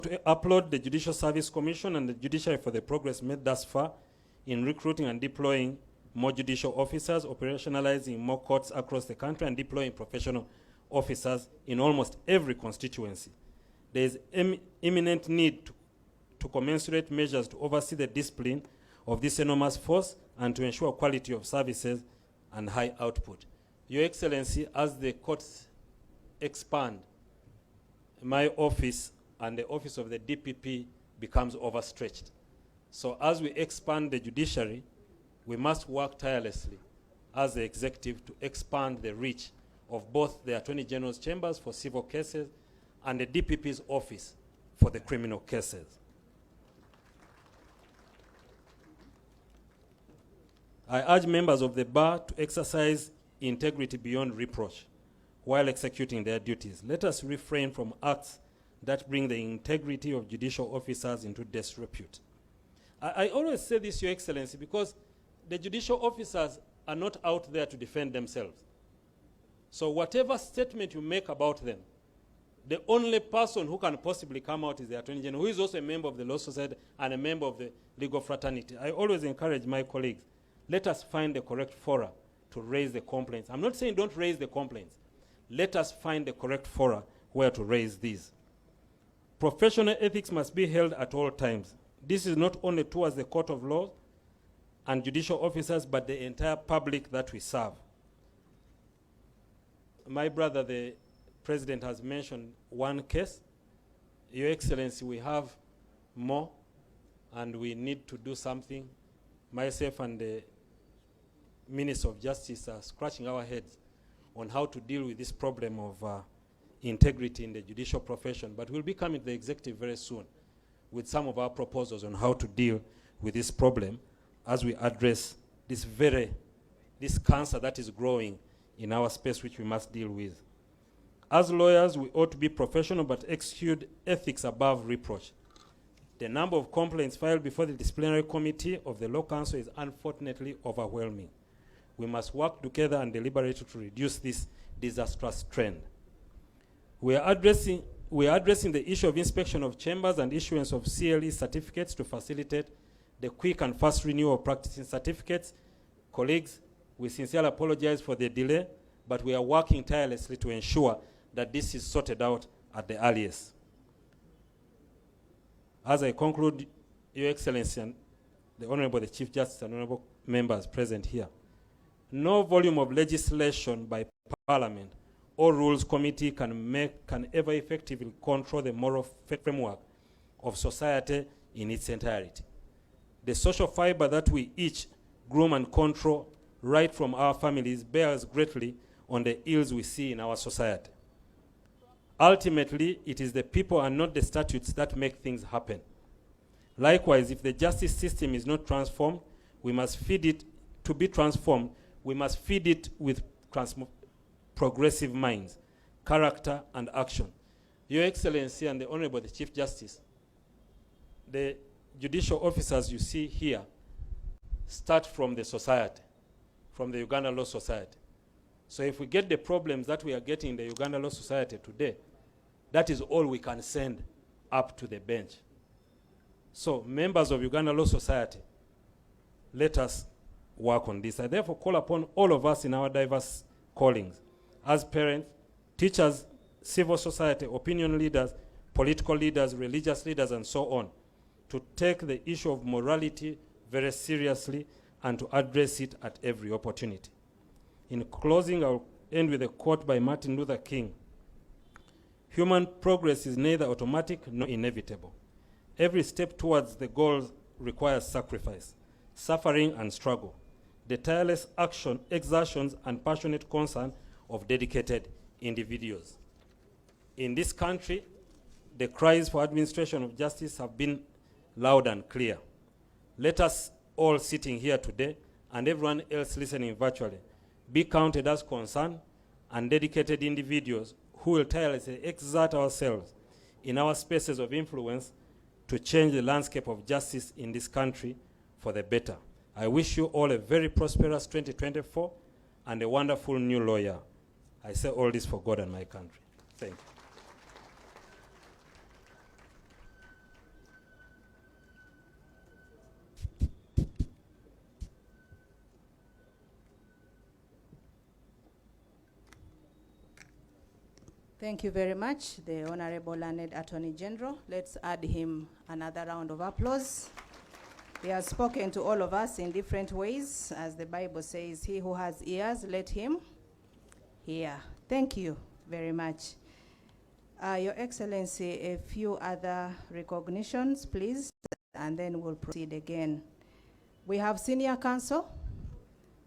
to applaud the Judicial Service Commission and the judiciary for the progress made thus far in recruiting and deploying more judicial officers, operationalizing more courts across the country, and deploying professional officers in almost every constituency. There is imminent need to commensurate measures to oversee the discipline of this enormous force and to ensure quality of services and high output. Your Excellency, as the courts expand, my office and the office of the DPP becomes overstretched. So as we expand the judiciary, we must work tirelessly as the executive to expand the reach of both the Attorney General's chambers for civil cases and the DPP's office for the criminal cases. I urge members of the bar to exercise integrity beyond reproach while executing their duties. Let us refrain from acts that bring the integrity of judicial officers into disrepute. I always say this, Your Excellency, because the judicial officers are not out there to defend themselves. So whatever statement you make about them, the only person who can possibly come out is the Attorney General, who is also a member of the Law Society and a member of the legal fraternity. I always encourage my colleagues, let us find the correct fora to raise the complaints. I'm not saying don't raise the complaints. Let us find the correct fora where to raise these. Professional ethics must be held at all times. This is not only towards the court of law and judicial officers, but the entire public that we serve. My brother, the President, has mentioned one case. Your Excellency, we have more, and we need to do something. Myself and the Minister of Justice are scratching our heads on how to deal with this problem of integrity in the judicial profession. But we'll be coming to the executive very soon with some of our proposals on how to deal with this problem as we address this cancer that is growing in our space, which we must deal with. As lawyers, we ought to be professional but execute ethics above reproach. The number of complaints filed before the disciplinary committee of the Law Council is unfortunately overwhelming. We must work together and deliberate to reduce this disastrous trend. We are addressing the issue of inspection of chambers and issuance of CLE certificates to facilitate the quick and fast renewal of practicing certificates. Colleagues, we sincerely apologize for the delay, but we are working tirelessly to ensure that this is sorted out at the earliest. As I conclude, Your Excellency and the Honorable the Chief Justice and Honorable members present here, no volume of legislation by Parliament or Rules Committee can ever effectively control the moral framework of society in its entirety. The social fiber that we each groom and control right from our families bears greatly on the ills we see in our society. Ultimately, it is the people and not the statutes that make things happen. Likewise, if the justice system is not transformed, we must feed it. To be transformed, we must feed it with progressive minds, character, and action. Your Excellency and the Honorable the Chief Justice, the judicial officers you see here start from the society, from the Uganda Law Society. So if we get the problems that we are getting in the Uganda Law Society today, that is all we can send up to the bench. So members of Uganda Law Society, let us work on this. I therefore call upon all of us in our diverse callings, as parents, teachers, civil society, opinion leaders, political leaders, religious leaders, and so on, to take the issue of morality very seriously and to address it at every opportunity. In closing, I'll end with a quote by Martin Luther King. Human progress is neither automatic nor inevitable. Every step towards the goal requires sacrifice, suffering, and struggle, the tireless action, exertions, and passionate concern of dedicated individuals. In this country, the cries for administration of justice have been loud and clear. Let us all sitting here today and everyone else listening virtually be counted as concerned and dedicated individuals who will tirelessly exert ourselves in our spaces of influence to change the landscape of justice in this country for the better. I wish you all a very prosperous 2024 and a wonderful new lawyer. I say all this for God and my country. Thank you. Thank you very much, the Honorable Learned Attorney General. Let's add him another round of applause. He has spoken to all of us in different ways. As the Bible says, he who has ears, let him hear. Thank you very much. Your Excellency, a few other recognitions, please, and then we'll proceed again. We have Senior Counsel,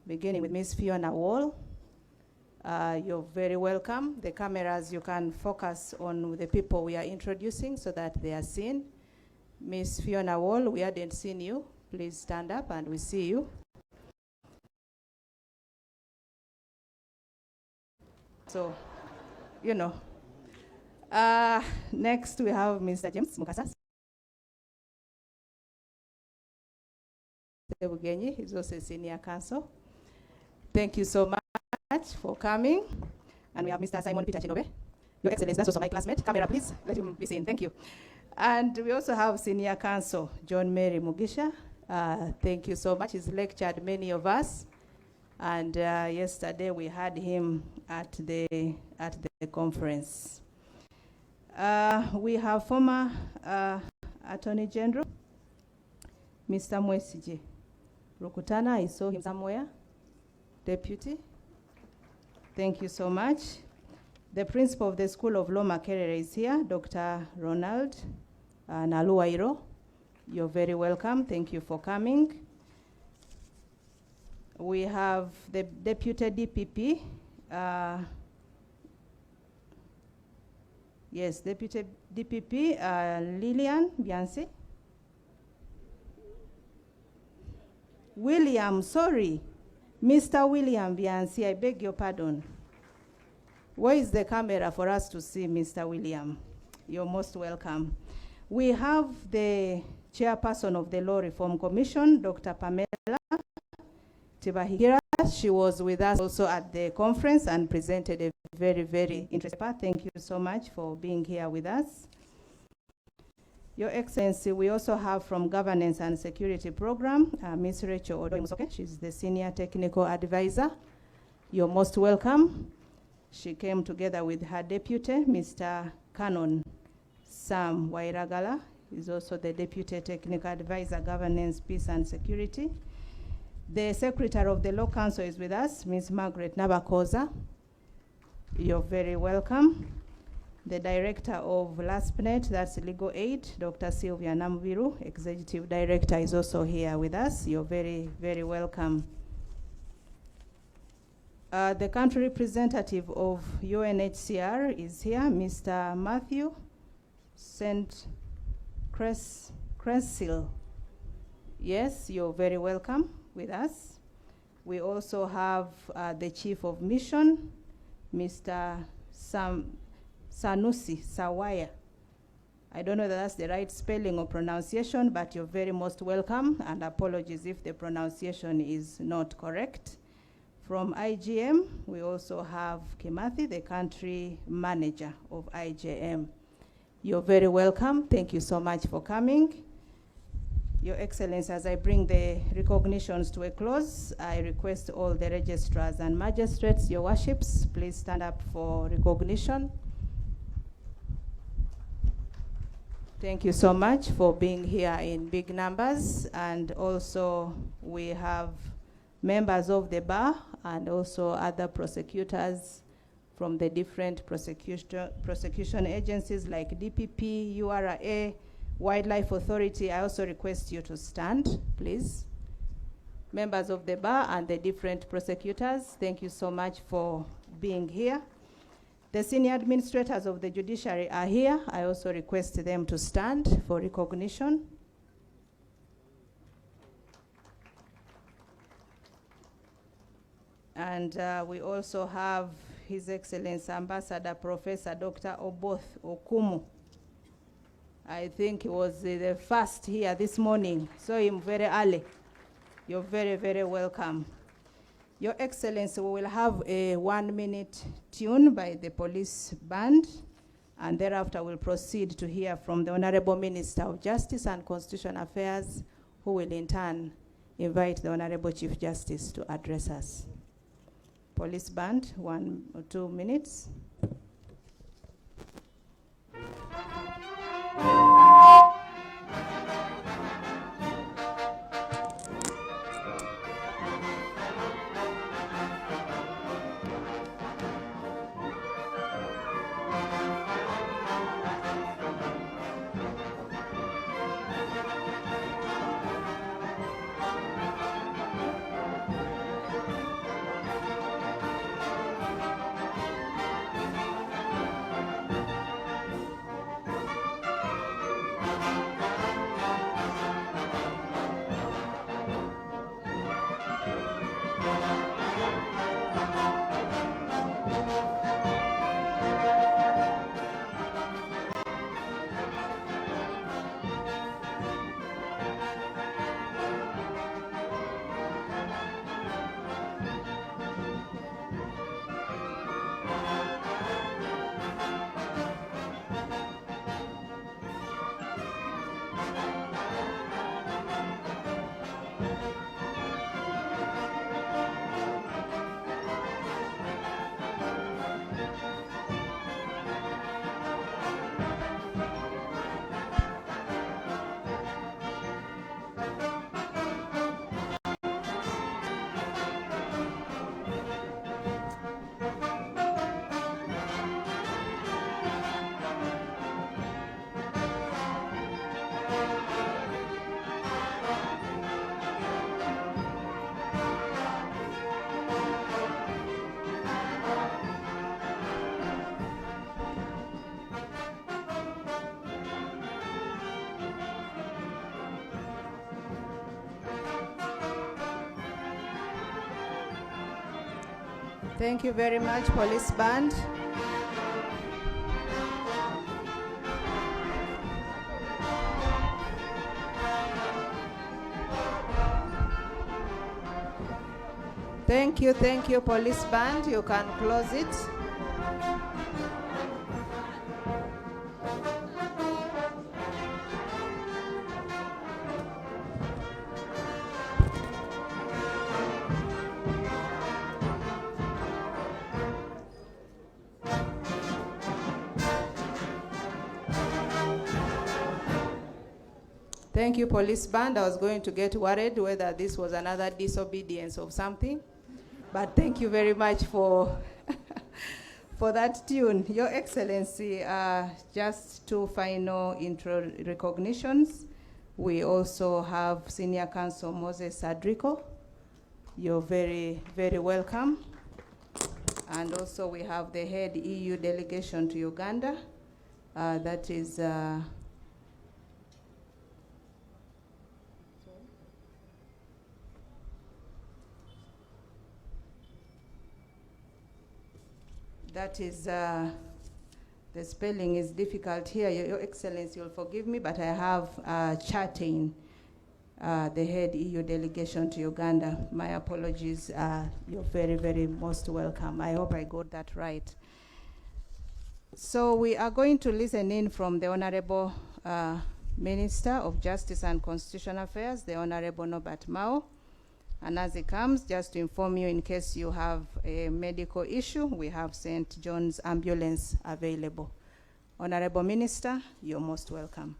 beginning with Ms. Fiona Wall. You're very welcome. The cameras, you can focus on the people we are introducing so that they are seen. Ms. Fiona Wall, we hadn't seen you. Please stand up and we see you. So, you know. Next, we have Mr. James Mukasa. He's also a Senior Counsel. Thank you so much for coming. And we have Mr. Simon Peter Chinobe. Your Excellency, that's also my classmate. Camera, please. Let him be seen. Thank you. And we also have Senior Counsel John Mary Mugisha. Thank you so much. He's lectured many of us. And yesterday we had him at the conference. We have former Attorney General, Mr. Mwesije Rukutana. I saw him somewhere. Deputy. Thank you so much. The principal of the School of Law Makerere is here, Dr. Ronald Naluwairo. You're very welcome. Thank you for coming. We have the Deputy DPP. Yes, Deputy DPP, Lillian Bianci. William, sorry. Mr. William Bianci, I beg your pardon. Where is the camera for us to see Mr. William? You're most welcome. We have the chairperson of the Law Reform Commission, Dr. Pamela Tibahira. She was with us also at the conference and presented a very, very interesting part. Thank you so much for being here with us. Your Excellency, we also have from Governance and Security Program, Ms. Rachel Odoimusoke. She's the Senior Technical Advisor. You're most welcome. She came together with her deputy, Mr. Canon Sam Wairagala. He's also the Deputy Technical Advisor, Governance, Peace and Security. The Secretary of the Law Council is with us, Ms. Margaret Nabakoza. You're very welcome. The Director of LASPNet, that's Legal Aid, Dr. Sylvia Namviru, Executive Director, is also here with us. You're very, very welcome. The country representative of UNHCR is here, Mr. Matthew St. Cressil. Yes, you're very welcome with us. We also have the Chief of Mission, Mr. Sanusi Sawaya. I don't know if that's the right spelling or pronunciation, but you're very most welcome, and apologies if the pronunciation is not correct. From IGM, we also have Kimathi, the country manager of IGM. You're very welcome. Thank you so much for coming. Your Excellency, as I bring the recognitions to a close, I request all the registrars and magistrates, your worships, please stand up for recognition. Thank you so much for being here in big numbers. And also we have members of the bar and also other prosecutors from the different prosecution agencies like DPP, URA, Wildlife Authority. I also request you to stand, please. Members of the bar and the different prosecutors, thank you so much for being here. The senior administrators of the judiciary are here. I also request them to stand for recognition. And we also have His Excellency Ambassador Professor Dr. Oboth Okumu. I think he was the first here this morning. Saw him very early. You're very, very welcome. Your Excellency, we will have a 1-minute tune by the police band, and thereafter we'll proceed to hear from the Honorable Minister of Justice and Constitutional Affairs, who will in turn invite the Honorable Chief Justice to address us. Police band, 1 or 2 minutes. Thank you very much, Police Band. Thank you, Police Band. You can close it. Thank you, Police Band. I was going to get worried whether this was another disobedience of something, but thank you very much for for that tune. Your Excellency, just two final intro recognitions. We also have Senior Counsel Moses Adrico. You're very, very welcome. And also we have the head EU delegation to Uganda. That is the spelling is difficult here. Your Excellency, you'll forgive me, but I have Chatain, the head EU delegation to Uganda. My apologies. You're very, very most welcome. I hope I got that right. So we are going to listen in from the Honorable Minister of Justice and Constitutional Affairs, the Honorable Norbert Mao. And as it comes, just to inform you, in case you have a medical issue, we have St. John's ambulance available. Honorable Minister, you're most welcome.